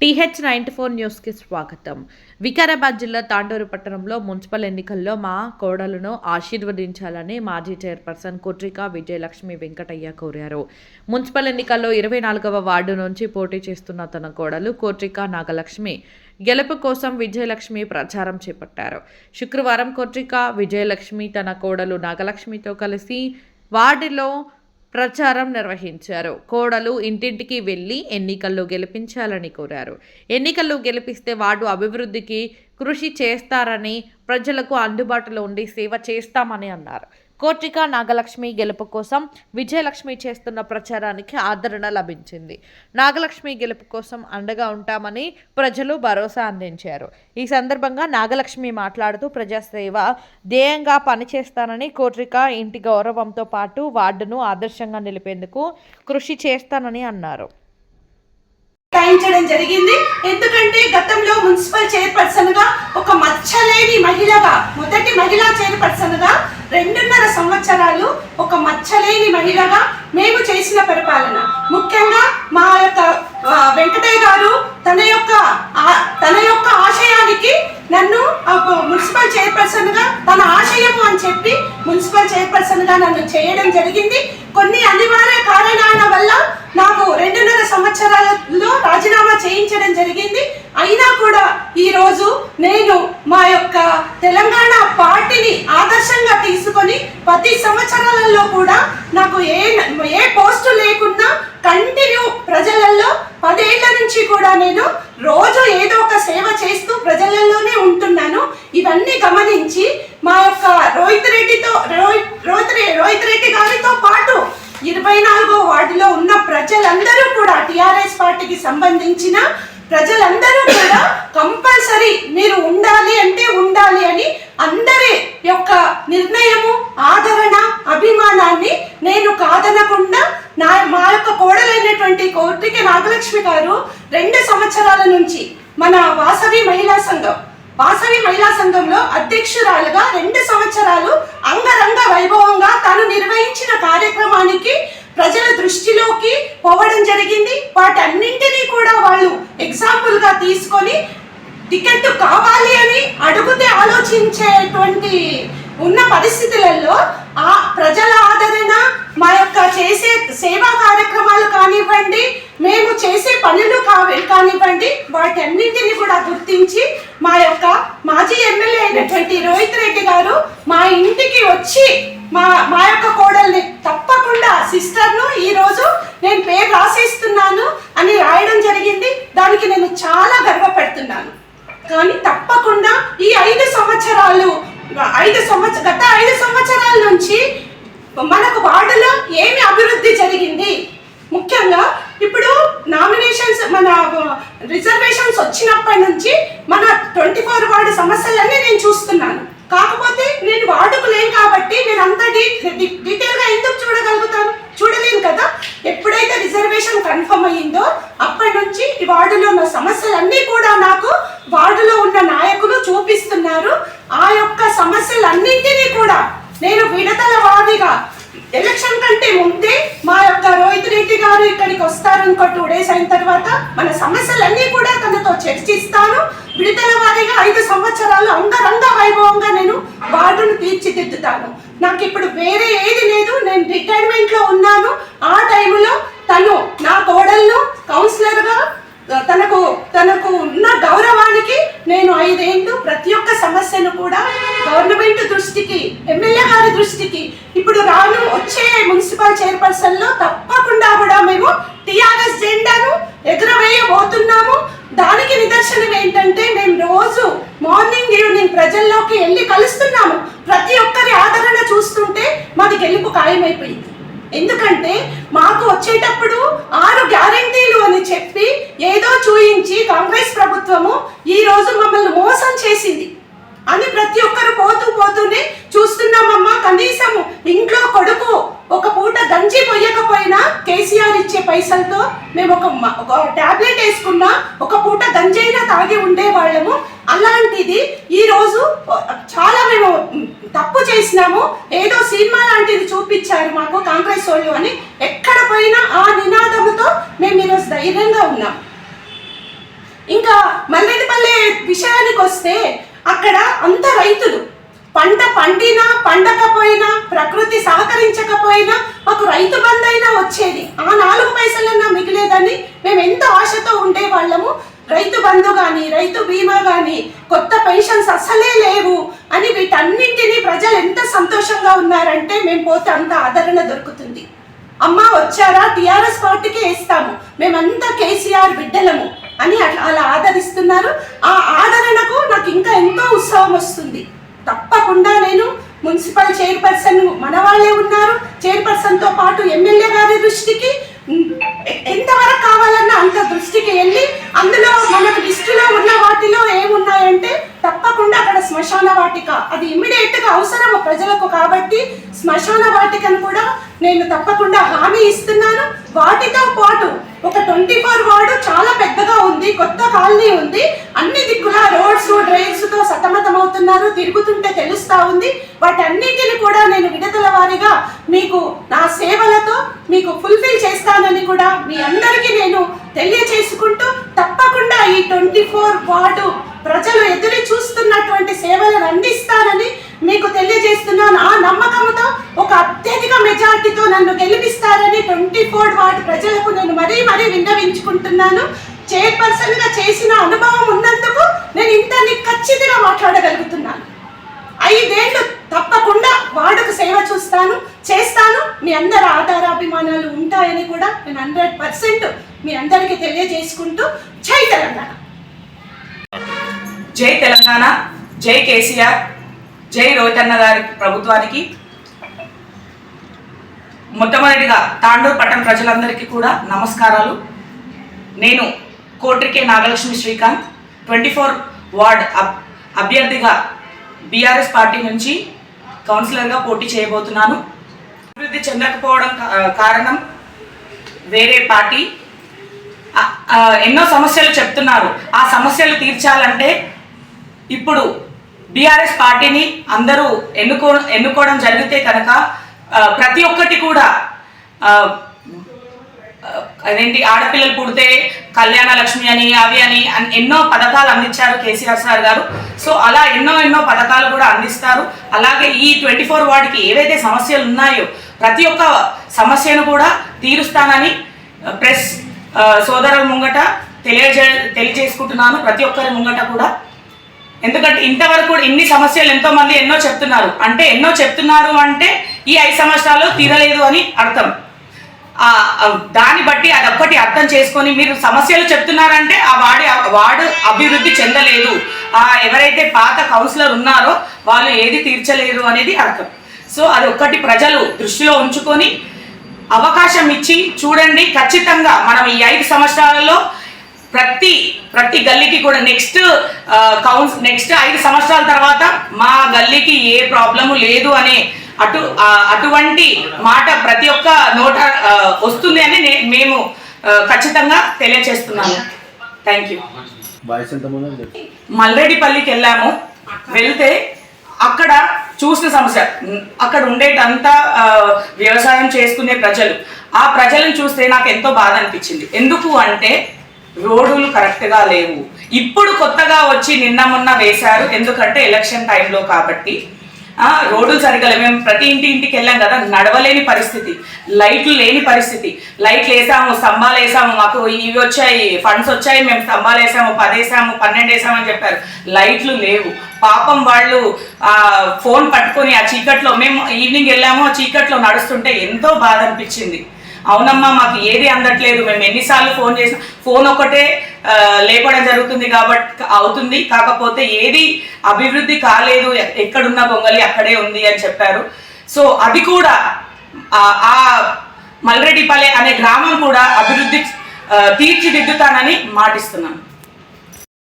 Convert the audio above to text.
TH94 న్యూస్కి స్వాగతం. వికారాబాద్ జిల్లా తాండూరు పట్టణంలో మున్సిపల్ ఎన్నికల్లో మా కోడలను ఆశీర్వదించాలని మాజీ చైర్పర్సన్ కుట్రిక విజయలక్ష్మి వెంకటయ్య కోరారు. మున్సిపల్ ఎన్నికల్లో 24వ వార్డు నుంచి పోటీ చేస్తున్న తన కోడలు కుట్రిక నాగలక్ష్మి గెలుపు కోసం విజయలక్ష్మి ప్రచారం చేపట్టారు. శుక్రవారం కుట్రిక విజయలక్ష్మి తన కోడలు నాగలక్ష్మితో కలిసి వార్డులో ప్రచారం నిర్వహించారు. కోడలు ఇంటింటికి వెళ్లి ఎన్నికల్లో గెలిపించాలని కోరారు. ఎన్నికల్లో గెలిపిస్తే వార్డు అభివృద్ధికి కృషి చేస్తారని, ప్రజలకు అందుబాటులో ఉండి సేవ చేస్తామని అన్నారు. కుట్రిక నాగలక్ష్మి గెలుపు కోసం విజయలక్ష్మి చేస్తున్న ప్రచారానికి ఆదరణ లభించింది. నాగలక్ష్మి గెలుపు కోసం అండగా ఉంటామని ప్రజలు భరోసా అందించారు. ఈ సందర్భంగా నాగలక్ష్మి మాట్లాడుతూ ప్రజాసేవ ధ్యేయంగా పనిచేస్తానని, కుట్రిక ఇంటి గౌరవంతో పాటు వార్డును ఆదర్శంగా నిలిపేందుకు కృషి చేస్తానని అన్నారు. జరిగింది. ఎందుకంటే గతంలో మున్సిపల్ చైర్పర్సన్ గా ఒక మచ్చలేని మహిళగా, మొదటి మహిళా చైర్పర్సన్ గా 2.5 సంవత్సరాలు ఒక మచ్చలేని మహిళగా మేము చేసిన పరిపాలన, ముఖ్యంగా మా యొక్క వెంకటయ్య గారు తన యొక్క ఆశయానికి నన్ను మున్సిపల్ చైర్పర్సన్ గా, తన ఆశయము అని చెప్పి మున్సిపల్ చైర్పర్సన్ గా నన్ను చేయడం జరిగింది. కొన్ని అనివార్య కారణాల వల్ల నాకు 2.5 సంవత్సరాలలో రాజీనామా చేయించడం జరిగింది. అయినా కూడా ఈ రోజు నేను మా యొక్క తెలంగాణ పార్టీని ఆదర్శంగా తీసుకొని 10 సంవత్సరాలలో కూడా నాకు ఏ పోస్టు లేకున్నా కంటిన్యూ ప్రజలలో 10 ఏళ్ల నుంచి కూడా నేను రోజు ఏదో ఒక సేవ చేస్తూ ప్రజలలోనే ఉంటున్నాను. ఇవన్నీ గమనించి మా యొక్క రోహిత్ రెడ్డి గారితో పాటు 24వ వార్డులో ఉన్న ప్రజలందరూ కూడా, టిఆర్ఎస్ పార్టీకి సంబంధించిన ప్రజలందరూ కూడా కంపల్సరీ మీరు ఉండాలి అంటే ఉండాలి అని అందరి యొక్క నిర్ణయము, ఆదరణ, అభిమానాన్ని నేను కాదనకుండా మా యొక్క కోడలైనటువంటి కుట్రిక నాగలక్ష్మి గారు 2 సంవత్సరాల నుంచి మన వాసవి మహిళా సంఘంలో అధ్యక్షురాలుగా 2 సంవత్సరాలు అంగరంగ వైభవంగా తాను నిర్వహించిన కార్యక్రమానికి ప్రజల దృష్టిలోకి పోవడం జరిగింది. వాటన్నింటినీ కూడా వాళ్ళు ఎగ్జాంపుల్ గా తీసుకొని టికెట్ కావాలి అని అడిగితే ఆలోచించేటువంటి ఉన్న పరిస్థితులలో ఆ ప్రజల ఆదరణ, మా యొక్క చేసే సేవా కార్యక్రమాలు కానివ్వండి, మేము చేసే పనులు కానివ్వండి, వాటన్నింటినీ కూడా గుర్తించి మా యొక్క మాజీ ఎమ్మెల్యే అయినటువంటి రోహిత్ రెడ్డి గారు మా ఇంటికి వచ్చి మా యొక్క కోడల్ని తప్పకుండా సిస్టర్ను ఈరోజు నేను పేరు రాసేస్తున్నాను అని రాయడం జరిగింది. దానికి నేను చాలా గర్వపడుతున్నాను. కానీ తప్పకుండా ఈ 5 సంవత్సరాలు గత 5 సంవత్సరాల నుంచి మనకు వార్డులో ఏమి అభివృద్ధి జరిగింది, ముఖ్యంగా ఇప్పుడు నామినేషన్స్, మన రిజర్వేషన్స్ వచ్చినప్పటి నుంచి మన 24 వార్డు సమస్యలన్నీ నేను చూస్తున్నాను. కాకపోతే నేను వార్డుకు లేను కాబట్టి నేను అంత డీటెయిల్ గా ఎందుకు చూడలేను కదా. ఎప్పుడైతే రిజర్వేషన్ కన్ఫర్మ్ అయ్యిందో అప్పటి నుంచి ఈ వార్డులో ఉన్న సమస్యలన్నీ కూడా నాకు వార్డులో ఉన్న నాయకులు చూపిస్తున్నారు. ఆ యొక్క సమస్యలన్నింటినీ కూడా నేను విడతల వారీగా ఎలక్షన్ కంటే ముందే మా యొక్క రోహిత్ రెడ్డి గారు ఇక్కడికి వస్తారు. ఇంకో 2 డేస్ అయిన తర్వాత మన సమస్యలన్నీ కూడా తనతో చర్చిస్తాను. విడతల వారీగా 5 సంవత్సరాలు అంగరంగ వైభవంగా నేను వార్డును తీర్చిదిద్దుతాను. నాకు ఇప్పుడు వేరే ఏది లేదు. నేను రిటైర్మెంట్ లో ఉన్నాను. ఆ టైంలో తను నా కోడలను కౌన్సిలర్ గా తనకు ఉన్న గౌరవానికి నేను 5 ఏళ్ళు ప్రతి ఒక్క సమస్యను కూడా గవర్నమెంట్ దృష్టికి, ఎమ్మెల్యే గారి దృష్టికి, ఇప్పుడు వచ్చే మున్సిపల్ చైర్పర్సన్ లో తప్పకుండా కూడా మేము టిఆర్ఎస్ జెండాను ఎగురవేయబోతున్నాము. దానికి నిదర్శనం ఏంటంటే మేము రోజు మార్నింగ్ ఈవినింగ్ ప్రజల్లోకి వెళ్ళి కలుస్తున్నాము. ప్రతి ఒక్కరి ఆదరణ చూస్తుంటే మాది గెలుపు ఖాయమైపోయింది. ఎందుకంటే మాకు వచ్చేటప్పుడు 6 గ్యారెంటీలు అని చెప్పి ఏదో చూయించి కాంగ్రెస్ ప్రభుత్వము ఈ రోజు మమ్మల్ని మోసం చేసింది అని ప్రతి ఒక్కరు పోతూనే చూస్తున్నామమ్మా. కనీసము ఇంట్లో కొడుకు ఒక పూట గంజి పొయ్యకపోయినా కేసీఆర్ ఇచ్చే పైసలతో మేము ఒక టాబ్లెట్ వేసుకున్నా ఒక పూట గంజైనా తాగి ఉండేవాళ్ళము. అలాంటిది ఈ రోజు చాలా మేము తప్పు చేసినాము, ఏదో సినిమా లాంటిది చూపించారు మాకు కాంగ్రెస్ వాళ్ళు అని ఎక్కడ పోయినా ఆ నినాదముతో మేము ఈరోజు ధైర్యంగా ఉన్నాం. ఇంకా మల్లెడిపల్లె విషయానికి వస్తే అక్కడ అంత రైతులు పంట పండినా పండకపోయినా ప్రకృతి సహకరించకపోయినా మాకు రైతు బంధు అయినా వచ్చేది, ఆ 4 పైసలన్నా మిగిలేదని మేము ఎంతో ఆశతో ఉండేవాళ్ళము. రైతు బంధు కానీ రైతు బీమా కానీ కొత్త పెన్షన్స్ అసలే లేవు అని వీటన్నింటినీ ప్రజలు ఎంత సంతోషంగా ఉన్నారంటే మేము పోతే అంత ఆదరణ దొరుకుతుంది. అమ్మ వచ్చారా టీఆర్ఎస్ పార్టీకి వేస్తాము, మేమంతా కేసీఆర్ బిడ్డలము అని అలా ఆదరిస్తున్నారు. ఆ ఆదరణకు నాకు ఇంకా ఎంతో ఉత్సాహం వస్తుంది. తప్పకుండా నేను మున్సిపల్ చైర్పర్సన్ మన వాళ్ళే ఉన్నారు, చైర్పర్సన్తో పాటు ఎమ్మెల్యే గారి దృష్టికి ఎంతవరకు కావాలన్నా అంత దృష్టికి వెళ్ళి అందులో మనకు లిస్టులో ఉన్న వాటిలో ఏమున్నాయంటే తప్పకుండా అక్కడ శ్మశాన వాటిక అది ఇమ్మీడియట్గా అవసరము ప్రజలకు, కాబట్టి శ్మశాన వాటికను కూడా నేను తప్పకుండా హామీ ఇస్తున్నాను. వాటితో పాటు ఒక 24 వార్డు చాలా పెద్దగా ఉంది, కొత్త కాలనీ ఉంది, అన్ని దిక్కుల రోడ్స్ డ్రైన్స్ తో సతమతమవుతున్నారు, తిరుగుతుంటే తెలుస్తా ఉంది. వాటన్నిటిని కూడా నేను విడతల వారీగా మీకు నా సేవలతో మీకు ఫుల్ఫిల్ చేస్తానని కూడా మీ అందరికీ నేను తెలియచేసుకుంటూ తప్పకుండా ఈ 24 వార్డు ప్రజలు ఎదురు చూస్తున్నటువంటి సేవలను అందిస్తానని మీకు తెలియజేస్తున్నాను. ఆ నమ్మకంతో ఒక అత్యధిక మెజార్టీతో నన్ను గెలిపిస్తారని 24 వార్డు ప్రజలకు నేను మరీ విన్నవించుకుంటున్నాను. చైర్పర్సన్ గా చేసిన అనుభవం ఉన్నందుకు నేను ఇంత ఖచ్చితంగా మాట్లాడగలుగుతున్నాను. 5 ఏళ్ళు తప్పకుండా వార్డుకు సేవ చేస్తాను. మీ అందరి ఆధారాభిమానాలు ఉంటాయని కూడా నేను 100% మీ అందరికీ తెలియజేసుకుంటూ జై తెలంగాణ. జై తెలంగాణ, జై కేసీఆర్, జై రోహిత్ అన్న గారి ప్రభుత్వానికి. మొట్టమొదటిగా తాండూరు పట్టణ ప్రజలందరికీ కూడా నమస్కారాలు. నేను కోట్రికే నాగలక్ష్మి శ్రీకాంత్ 24 వార్డ్ అభ్యర్థిగా బీఆర్ఎస్ పార్టీ నుంచి కౌన్సిలర్గా పోటీ చేయబోతున్నాను. అభివృద్ధి చెందకపోవడం కారణం వేరే పార్టీ ఎన్నో సమస్యలు చెప్తున్నారు. ఆ సమస్యలు తీర్చాలంటే ఇప్పుడు బీఆర్ఎస్ పార్టీని అందరూ ఎన్నుకోవడం జరిగితే కనుక ప్రతి ఒక్కటి కూడా అదేంటి ఆడపిల్లలు పుడితే కళ్యాణ లక్ష్మి అని అవి అని ఎన్నో పథకాలు అందించారు కేసీఆర్ సార్ గారు. సో అలా ఎన్నో పథకాలు కూడా అందిస్తారు. అలాగే ఈ 24 వార్డుకి ఏవైతే సమస్యలు ఉన్నాయో ప్రతి ఒక్క సమస్యను కూడా తీరుస్తానని ప్రెస్ సోదరుల ముంగట తెలియజేసుకుంటున్నాను, ప్రతి ఒక్కరి ముంగట కూడా. ఎందుకంటే ఇంతవరకు కూడా ఇన్ని సమస్యలు ఎంతో మంది ఎన్నో చెప్తున్నారు అంటే ఈ 5 సంవత్సరాలు తీరలేదు అని అర్థం. దాన్ని బట్టి అదొక్కటి అర్థం చేసుకొని మీరు సమస్యలు చెప్తున్నారంటే ఆ వార్డు అభివృద్ధి చెందలేదు, ఎవరైతే పాత కౌన్సిలర్ ఉన్నారో వాళ్ళు ఏది తీర్చలేరు అనేది అర్థం. సో అది ఒక్కటి ప్రజలు దృష్టిలో ఉంచుకొని అవకాశం ఇచ్చి చూడండి. ఖచ్చితంగా మనం ఈ 5 సంవత్సరాలలో ప్రతి గల్లీకి కూడా నెక్స్ట్ 5 సంవత్సరాల తర్వాత మా గల్లీకి ఏ ప్రాబ్లము లేదు అనే అటువంటి మాట ప్రతి ఒక్క నోట వస్తుంది అని మేము ఖచ్చితంగా తెలియచేస్తున్నాము. Thank you. మల్రెడ్డిపల్లికి వెళ్తే అక్కడ చూసిన సమస్య, అక్కడ ఉండేటంతా వ్యవసాయం చేసుకునే ప్రజలు, ఆ ప్రజలను చూస్తే నాకు ఎంతో బాధ అనిపించింది. ఎందుకు అంటే రోడ్లు కరెక్ట్గా లేవు. ఇప్పుడు కొత్తగా వచ్చి నిన్న మొన్న వేశారు, ఎందుకంటే ఎలక్షన్ టైంలో కాబట్టి. రోడ్లు సరిగ్గా లేవు. మేము ప్రతి ఇంటికి వెళ్ళాం కదా, నడవలేని పరిస్థితి, లైట్లు లేని పరిస్థితి. లైట్లు వేసాము, స్తంభాలు వేసాము, మాకు ఇవి వచ్చాయి, ఫండ్స్ వచ్చాయి, మేము స్తంభాలు వేసాము, 10 వేసాము, 12 వేసాము అని చెప్పారు. లైట్లు లేవు. పాపం వాళ్ళు ఫోన్ పట్టుకొని ఆ చీకట్లో, మేము ఈవినింగ్ వెళ్ళాము, ఆ చీకట్లో నడుస్తుంటే ఎంతో బాధ అనిపించింది. అవునమ్మా మాకు ఏది అందట్లేదు, మేము ఎన్నిసార్లు ఫోన్ చేసినా ఫోన్ ఒకటే లేపడం జరుగుతుంది అవుతుంది, కాకపోతే ఏది అభివృద్ధి కాలేదు, ఎక్కడున్న గొంగలి అక్కడే ఉంది అని చెప్పారు. సో అది కూడా ఆ మల్రెడ్డిపల్లె అనే గ్రామం కూడా అభివృద్ధి తీర్చిదిద్దుతానని మాటిస్తున్నాను.